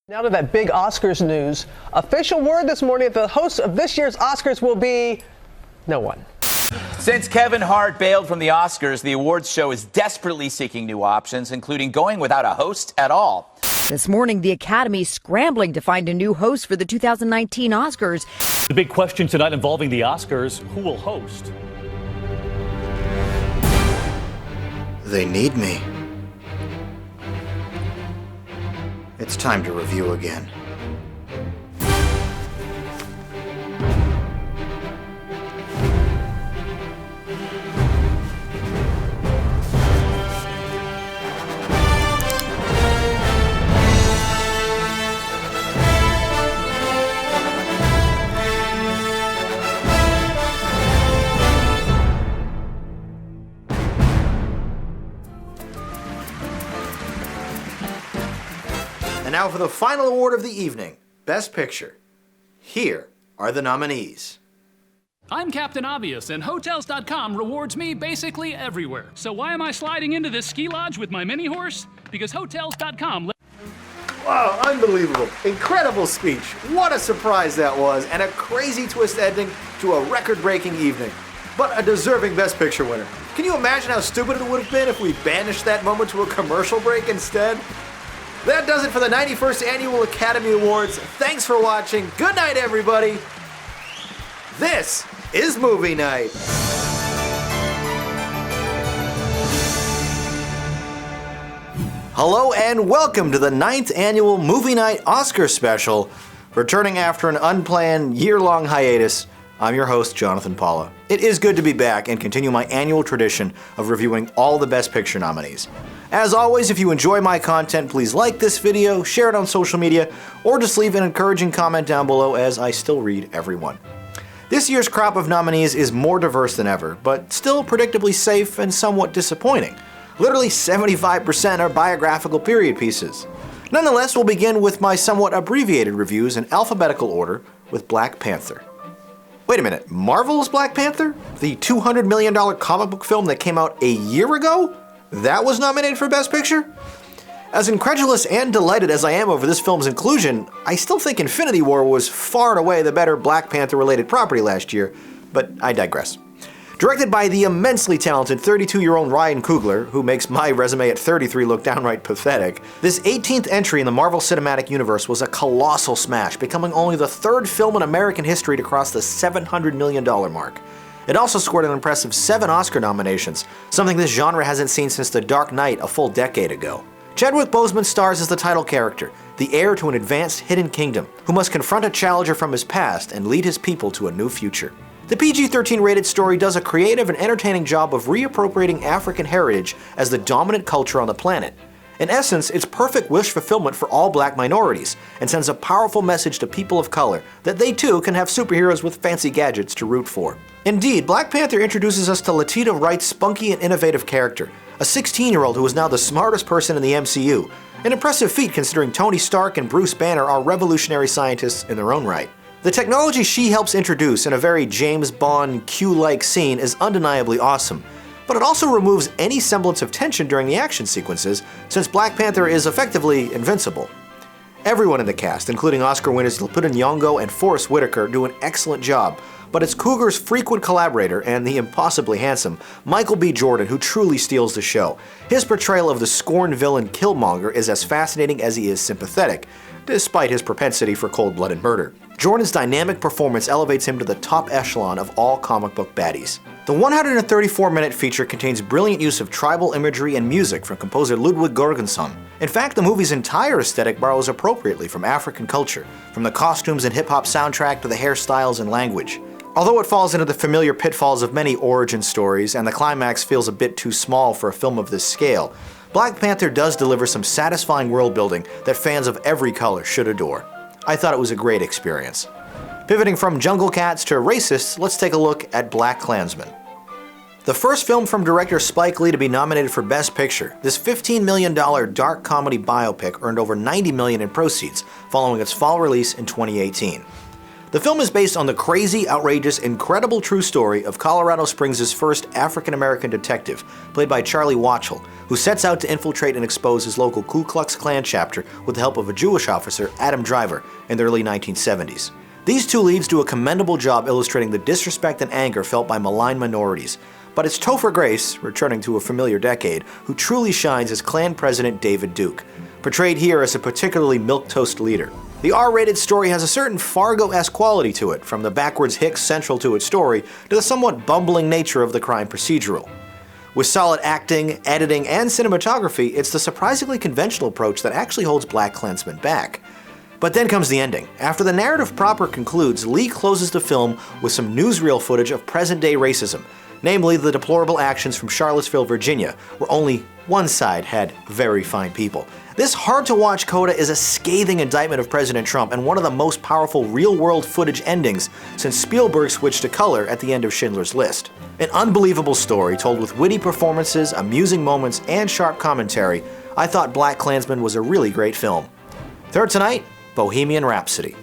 Now to that big Oscars news. Official word this morning that the host of this year's Oscars will be no one. Since Kevin Hart bailed from the Oscars, the awards show is desperately seeking new options, including going without a host at all. This morning, the Academy scrambling to find a new host for the 2019 Oscars. The big question tonight involving the Oscars, who will host? They need me. It's time to review again. And now for the final award of the evening, Best Picture. Here are the nominees. I'm Captain Obvious, and Hotels.com rewards me basically everywhere. So why am I sliding into this ski lodge with my mini horse? Because Hotels.com... Wow, unbelievable. Incredible speech. What a surprise that was, and a crazy twist ending to a record-breaking evening. But a deserving Best Picture winner. Can you imagine how stupid it would have been if we banished that moment to a commercial break instead? That does it for the 91st Annual Academy Awards. Thanks for watching. Good night, everybody. This is Movie Night. Hello and welcome to the 9th Annual Movie Night Oscar Special. Returning after an unplanned year-long hiatus, I'm your host, Jonathan Paula. It is good to be back and continue my annual tradition of reviewing all the Best Picture nominees. As always, if you enjoy my content, please like this video, share it on social media, or just leave an encouraging comment down below as I still read everyone. This year's crop of nominees is more diverse than ever, but still predictably safe and somewhat disappointing. Literally 75% are biographical period pieces. Nonetheless, we'll begin with my somewhat abbreviated reviews in alphabetical order with Black Panther. Wait a minute, Marvel's Black Panther? The $200 million comic book film that came out a year ago? That was nominated for Best Picture? As incredulous and delighted as I am over this film's inclusion, I still think Infinity War was far and away the better Black Panther-related property last year, but I digress. Directed by the immensely talented 32-year-old Ryan Coogler, who makes my resume at 33 look downright pathetic, this 18th entry in the Marvel Cinematic Universe was a colossal smash, becoming only the third film in American history to cross the $700 million mark. It also scored an impressive 7 Oscar nominations, something this genre hasn't seen since The Dark Knight a full decade ago. Chadwick Boseman stars as the title character, the heir to an advanced hidden kingdom, who must confront a challenger from his past and lead his people to a new future. The PG-13 rated story does a creative and entertaining job of reappropriating African heritage as the dominant culture on the planet. In essence, it's perfect wish fulfillment for all black minorities, and sends a powerful message to people of color that they too can have superheroes with fancy gadgets to root for. Indeed, Black Panther introduces us to Letitia Wright's spunky and innovative character, a 16-year-old who is now the smartest person in the MCU, an impressive feat considering Tony Stark and Bruce Banner are revolutionary scientists in their own right. The technology she helps introduce in a very James Bond Q-like scene is undeniably awesome, but it also removes any semblance of tension during the action sequences, since Black Panther is effectively invincible. Everyone in the cast, including Oscar winners Lupita Nyong'o and Forest Whitaker, do an excellent job, but it's Coogler's frequent collaborator and the impossibly handsome Michael B. Jordan who truly steals the show. His portrayal of the scorned villain Killmonger is as fascinating as he is sympathetic, despite his propensity for cold-blooded murder. Jordan's dynamic performance elevates him to the top echelon of all comic book baddies. The 134-minute feature contains brilliant use of tribal imagery and music from composer Ludwig Göransson. In fact, the movie's entire aesthetic borrows appropriately from African culture, from the costumes and hip-hop soundtrack to the hairstyles and language. Although it falls into the familiar pitfalls of many origin stories, and the climax feels a bit too small for a film of this scale, Black Panther does deliver some satisfying world building that fans of every color should adore. I thought it was a great experience. Pivoting from jungle cats to racists, let's take a look at BlacKkKlansman. The first film from director Spike Lee to be nominated for Best Picture, this $15 million dark comedy biopic earned over $90 million in proceeds following its fall release in 2018. The film is based on the crazy, outrageous, incredible true story of Colorado Springs' first African-American detective, played by Charlie Watchell, who sets out to infiltrate and expose his local Ku Klux Klan chapter with the help of a Jewish officer, Adam Driver, in the early 1970s. These two leads do a commendable job illustrating the disrespect and anger felt by maligned minorities, but it's Topher Grace, returning to a familiar decade, who truly shines as Klan President David Duke, portrayed here as a particularly milquetoast leader. The R-rated story has a certain Fargo-esque quality to it, from the backwards hicks central to its story to the somewhat bumbling nature of the crime procedural. With solid acting, editing, and cinematography, it's the surprisingly conventional approach that actually holds BlacKkKlansman back. But then comes the ending. After the narrative proper concludes, Lee closes the film with some newsreel footage of present-day racism, namely the deplorable actions from Charlottesville, Virginia, where only one side had very fine people. This hard-to-watch coda is a scathing indictment of President Trump and one of the most powerful real-world footage endings since Spielberg switched to color at the end of Schindler's List. An unbelievable story told with witty performances, amusing moments, and sharp commentary. I thought BlacKkKlansman was a really great film. Third tonight, Bohemian Rhapsody.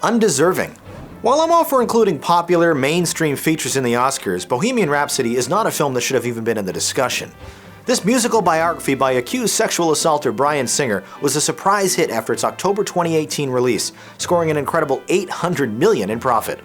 Undeserving. While I'm all for including popular, mainstream features in the Oscars, Bohemian Rhapsody is not a film that should have even been in the discussion. This musical biography by accused sexual assaulter Bryan Singer was a surprise hit after its October 2018 release, scoring an incredible $800 million in profit.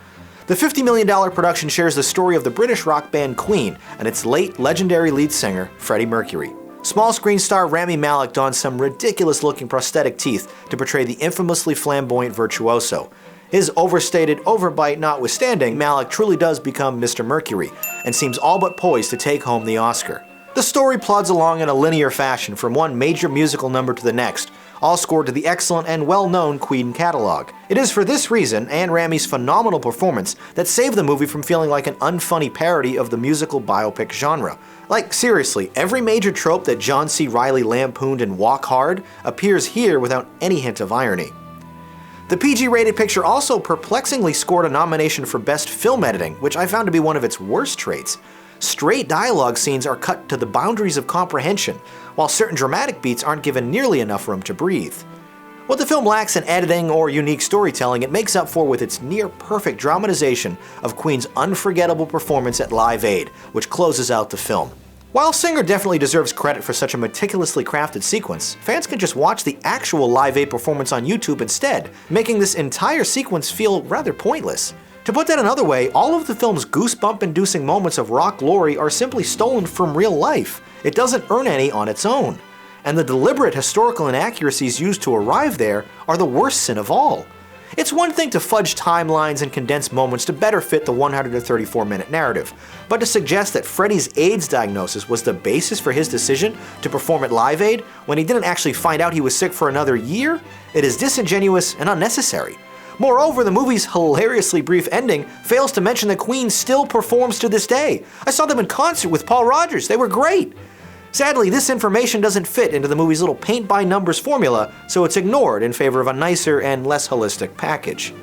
The $50 million production shares the story of the British rock band Queen and its late legendary lead singer, Freddie Mercury. Small screen star Rami Malek donned some ridiculous-looking prosthetic teeth to portray the infamously flamboyant virtuoso. His overstated overbite notwithstanding, Malek truly does become Mr. Mercury and seems all but poised to take home the Oscar. The story plods along in a linear fashion from one major musical number to the next, all scored to the excellent and well-known Queen catalog. It is for this reason, and Rami's phenomenal performance, that saved the movie from feeling like an unfunny parody of the musical biopic genre. Like, seriously, every major trope that John C. Reilly lampooned in Walk Hard appears here without any hint of irony. The PG-rated picture also perplexingly scored a nomination for Best Film Editing, which I found to be one of its worst traits. Straight dialogue scenes are cut to the boundaries of comprehension, while certain dramatic beats aren't given nearly enough room to breathe. What the film lacks in editing or unique storytelling, it makes up for with its near-perfect dramatization of Queen's unforgettable performance at Live Aid, which closes out the film. While Singer definitely deserves credit for such a meticulously crafted sequence, fans can just watch the actual Live Aid performance on YouTube instead, making this entire sequence feel rather pointless. To put that another way, all of the film's goosebump-inducing moments of rock glory are simply stolen from real life. It doesn't earn any on its own. And the deliberate historical inaccuracies used to arrive there are the worst sin of all. It's one thing to fudge timelines and condense moments to better fit the 134-minute narrative, but to suggest that Freddie's AIDS diagnosis was the basis for his decision to perform at Live Aid when he didn't actually find out he was sick for another year, it is disingenuous and unnecessary. Moreover, the movie's hilariously brief ending fails to mention that Queen still performs to this day. I saw them in concert with Paul Rodgers. They were great. Sadly, this information doesn't fit into the movie's little paint-by-numbers formula, so it's ignored in favor of a nicer and less holistic package.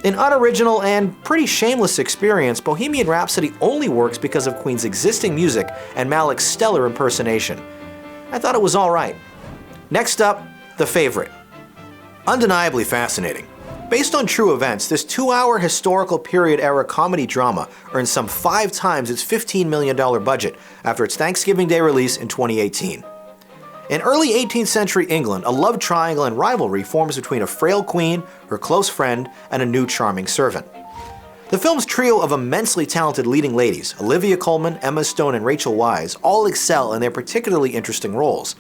An unoriginal and pretty shameless experience, Bohemian Rhapsody only works because of Queen's existing music and Malek's stellar impersonation. I thought it was alright. Next up, The Favorite. Undeniably fascinating. Based on true events, this 2-hour historical period-era comedy drama earned some 5 times its $15 million budget after its Thanksgiving Day release in 2018. In early 18th century England, a love triangle and rivalry forms between a frail queen, her close friend, and a new charming servant. The film's trio of immensely talented leading ladies, Olivia Colman, Emma Stone, and Rachel Weisz, all excel in their particularly interesting roles.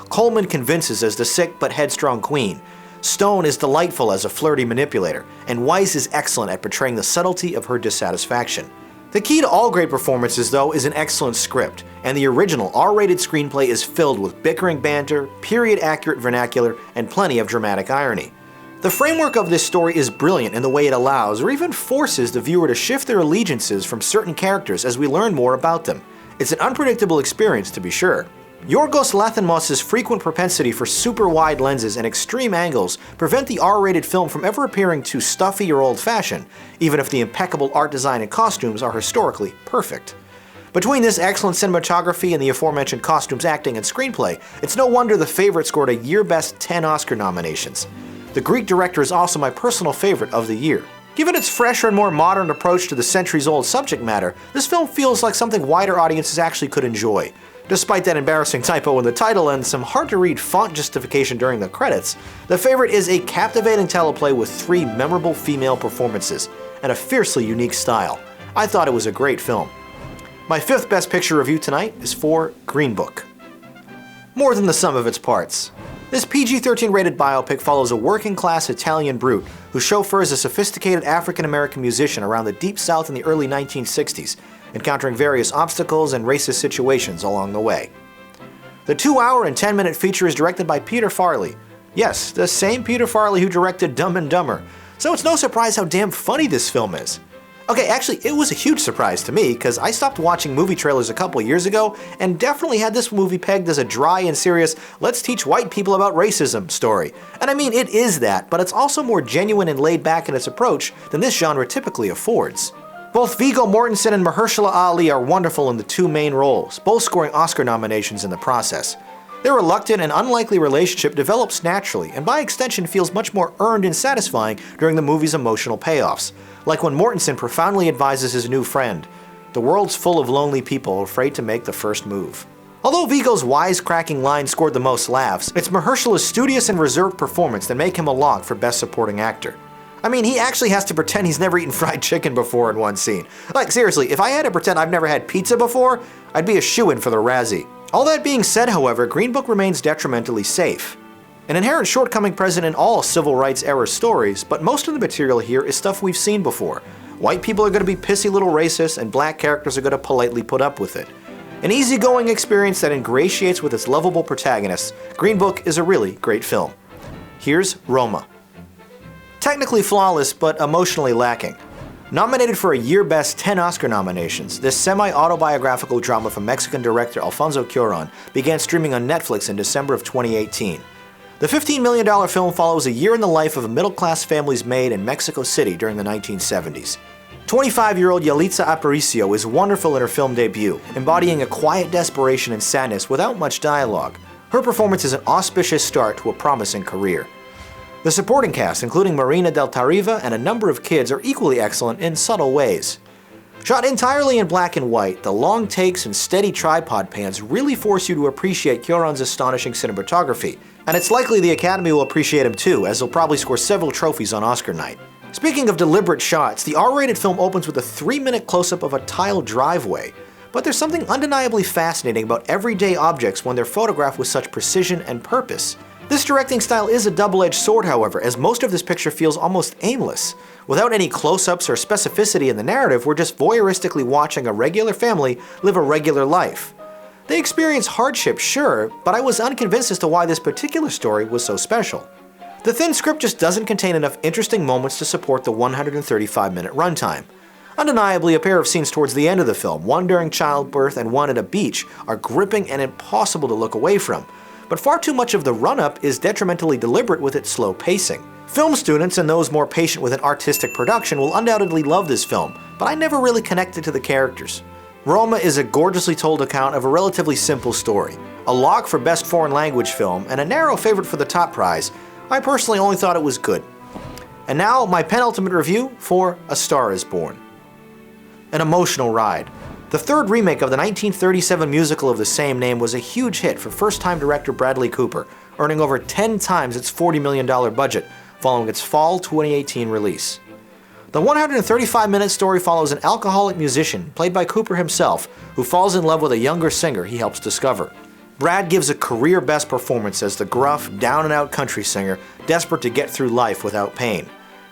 Colman convinces as the sick but headstrong queen. Stone is delightful as a flirty manipulator, and Weisz is excellent at portraying the subtlety of her dissatisfaction. The key to all great performances, though, is an excellent script, and the original R-rated screenplay is filled with bickering banter, period-accurate vernacular, and plenty of dramatic irony. The framework of this story is brilliant in the way it allows, or even forces, the viewer to shift their allegiances from certain characters as we learn more about them. It's an unpredictable experience, to be sure. Yorgos Lanthimos' frequent propensity for super-wide lenses and extreme angles prevent the R-rated film from ever appearing too stuffy or old-fashioned, even if the impeccable art design and costumes are historically perfect. Between this excellent cinematography and the aforementioned costumes, acting, and screenplay, it's no wonder The Favorite scored a year-best 10 Oscar nominations. The Greek director is also my personal favorite of the year. Given its fresher and more modern approach to the centuries-old subject matter, this film feels like something wider audiences actually could enjoy. Despite that embarrassing typo in the title and some hard-to-read font justification during the credits, The Favorite is a captivating teleplay with 3 memorable female performances and a fiercely unique style. I thought it was a great film. My 5th Best Picture review tonight is for Green Book. More than the sum of its parts. This PG-13 rated biopic follows a working-class Italian brute who chauffeurs a sophisticated African-American musician around the Deep South in the early 1960s, encountering various obstacles and racist situations along the way. The 2-hour and 10-minute feature is directed by Peter Farrelly. Yes, the same Peter Farrelly who directed Dumb and Dumber, so it's no surprise how damn funny this film is. Okay, actually, it was a huge surprise to me, because I stopped watching movie trailers a couple years ago and definitely had this movie pegged as a dry and serious, let's teach white people about racism story. And I mean, it is that, but it's also more genuine and laid back in its approach than this genre typically affords. Both Viggo Mortensen and Mahershala Ali are wonderful in the 2 main roles, both scoring Oscar nominations in the process. Their reluctant and unlikely relationship develops naturally, and by extension feels much more earned and satisfying during the movie's emotional payoffs. Like when Mortensen profoundly advises his new friend, "The world's full of lonely people afraid to make the first move." Although Viggo's wisecracking line scored the most laughs, it's Mahershala's studious and reserved performance that make him a lock for Best Supporting Actor. I mean, he actually has to pretend he's never eaten fried chicken before in one scene. Like, seriously, if I had to pretend I've never had pizza before, I'd be a shoo-in for the Razzie. All that being said, however, Green Book remains detrimentally safe. An inherent shortcoming present in all civil rights era stories, but most of the material here is stuff we've seen before. White people are going to be pissy little racists, and black characters are going to politely put up with it. An easygoing experience that ingratiates with its lovable protagonists, Green Book is a really great film. Here's Roma. Technically flawless, but emotionally lacking. Nominated for a year best 10 Oscar nominations, this semi-autobiographical drama from Mexican director Alfonso Cuarón began streaming on Netflix in December of 2018. The $15 million film follows a year in the life of a middle-class family's maid in Mexico City during the 1970s. 25-year-old Yalitza Aparicio is wonderful in her film debut, embodying a quiet desperation and sadness without much dialogue. Her performance is an auspicious start to a promising career. The supporting cast, including Marina del Tarriva and a number of kids, are equally excellent in subtle ways. Shot entirely in black and white, the long takes and steady tripod pans really force you to appreciate Cuarón's astonishing cinematography, and it's likely the Academy will appreciate him too, as he'll probably score several trophies on Oscar night. Speaking of deliberate shots, the R-rated film opens with a 3-minute close-up of a tiled driveway, but there's something undeniably fascinating about everyday objects when they're photographed with such precision and purpose. This directing style is a double-edged sword, however, as most of this picture feels almost aimless. Without any close-ups or specificity in the narrative, we're just voyeuristically watching a regular family live a regular life. They experience hardship, sure, but I was unconvinced as to why this particular story was so special. The thin script just doesn't contain enough interesting moments to support the 135-minute runtime. Undeniably, a pair of scenes towards the end of the film, one during childbirth and one at a beach, are gripping and impossible to look away from. But far too much of the run-up is detrimentally deliberate with its slow pacing. Film students and those more patient with an artistic production will undoubtedly love this film, but I never really connected to the characters. Roma is a gorgeously told account of a relatively simple story. A lock for Best Foreign Language Film, and a narrow favorite for the top prize. I personally only thought it was good. And now, my penultimate review for A Star is Born. An emotional ride. The third remake of the 1937 musical of the same name was a huge hit for first-time director Bradley Cooper, earning over 10 times its $40 million budget following its fall 2018 release. The 135-minute story follows an alcoholic musician, played by Cooper himself, who falls in love with a younger singer he helps discover. Brad gives a career-best performance as the gruff, down-and-out country singer, desperate to get through life without pain.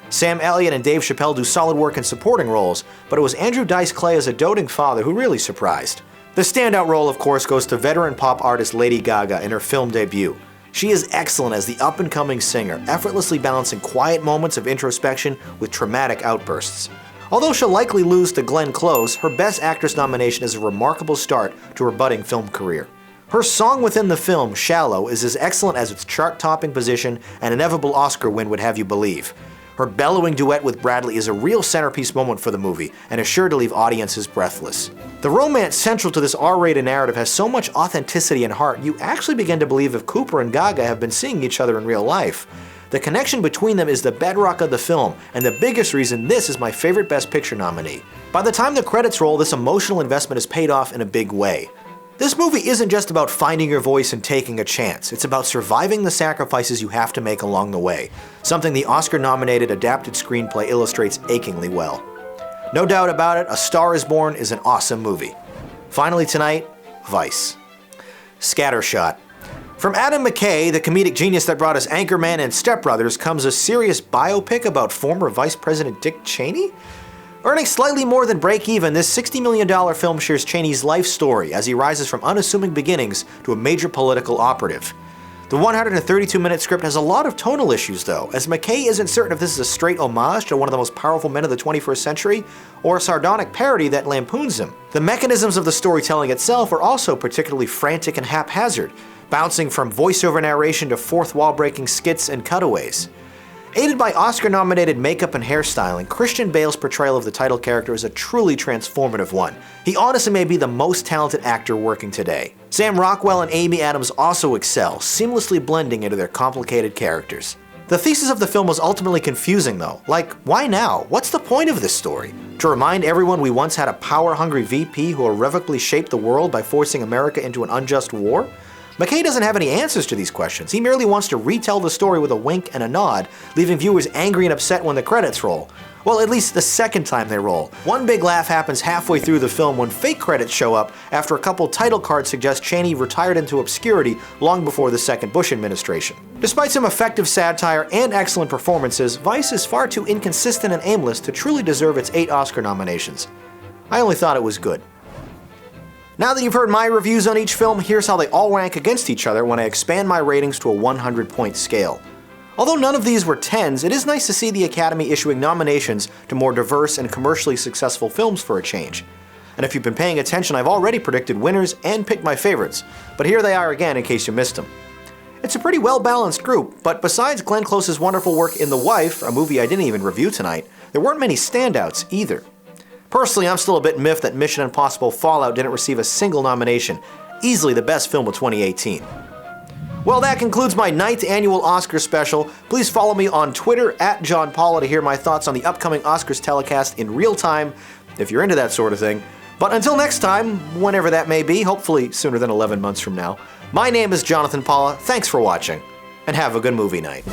Sam Elliott and Dave Chappelle do solid work in supporting roles, but it was Andrew Dice Clay as a doting father who really surprised. The standout role, of course, goes to veteran pop artist Lady Gaga in her film debut. She is excellent as the up-and-coming singer, effortlessly balancing quiet moments of introspection with dramatic outbursts. Although she'll likely lose to Glenn Close, her Best Actress nomination is a remarkable start to her budding film career. Her song within the film, Shallow, is as excellent as its chart-topping position and inevitable Oscar win would have you believe. Her bellowing duet with Bradley is a real centerpiece moment for the movie, and is sure to leave audiences breathless. The romance central to this R-rated narrative has so much authenticity and heart, you actually begin to believe if Cooper and Gaga have been seeing each other in real life. The connection between them is the bedrock of the film, and the biggest reason this is my favorite Best Picture nominee. By the time the credits roll, this emotional investment is paid off in a big way. This movie isn't just about finding your voice and taking a chance, it's about surviving the sacrifices you have to make along the way, something the Oscar-nominated adapted screenplay illustrates achingly well. No doubt about it, A Star is Born is an awesome movie. Finally tonight, Vice. Scattershot. From Adam McKay, the comedic genius that brought us Anchorman and Step Brothers, comes a serious biopic about former Vice President Dick Cheney? Earning slightly more than break even, this $60 million film shares Cheney's life story as he rises from unassuming beginnings to a major political operative. The 132-minute script has a lot of tonal issues though, as McKay isn't certain if this is a straight homage to one of the most powerful men of the 21st century, or a sardonic parody that lampoons him. The mechanisms of the storytelling itself are also particularly frantic and haphazard, bouncing from voiceover narration to fourth wall-breaking skits and cutaways. Aided by Oscar-nominated makeup and hairstyling, Christian Bale's portrayal of the title character is a truly transformative one. He honestly may be the most talented actor working today. Sam Rockwell and Amy Adams also excel, seamlessly blending into their complicated characters. The thesis of the film was ultimately confusing though. Like, why now? What's the point of this story? To remind everyone we once had a power-hungry VP who irrevocably shaped the world by forcing America into an unjust war? McKay doesn't have any answers to these questions. He merely wants to retell the story with a wink and a nod, leaving viewers angry and upset when the credits roll. Well, at least the second time they roll. One big laugh happens halfway through the film when fake credits show up after a couple title cards suggest Cheney retired into obscurity long before the second Bush administration. Despite some effective satire and excellent performances, Vice is far too inconsistent and aimless to truly deserve its 8 Oscar nominations. I only thought it was good. Now that you've heard my reviews on each film, here's how they all rank against each other when I expand my ratings to a 100-point scale. Although none of these were 10s, it is nice to see the Academy issuing nominations to more diverse and commercially successful films for a change. And if you've been paying attention, I've already predicted winners and picked my favorites, but here they are again in case you missed them. It's a pretty well-balanced group, but besides Glenn Close's wonderful work in The Wife, a movie I didn't even review tonight, there weren't many standouts either. Personally, I'm still a bit miffed that Mission Impossible Fallout didn't receive a single nomination, easily the best film of 2018. Well, that concludes my 9th annual Oscar special. Please follow me on Twitter @JohnPaula to hear my thoughts on the upcoming Oscars telecast in real time, if you're into that sort of thing. But until next time, whenever that may be, hopefully sooner than 11 months from now, my name is Jonathan Paula, thanks for watching, and have a good movie night.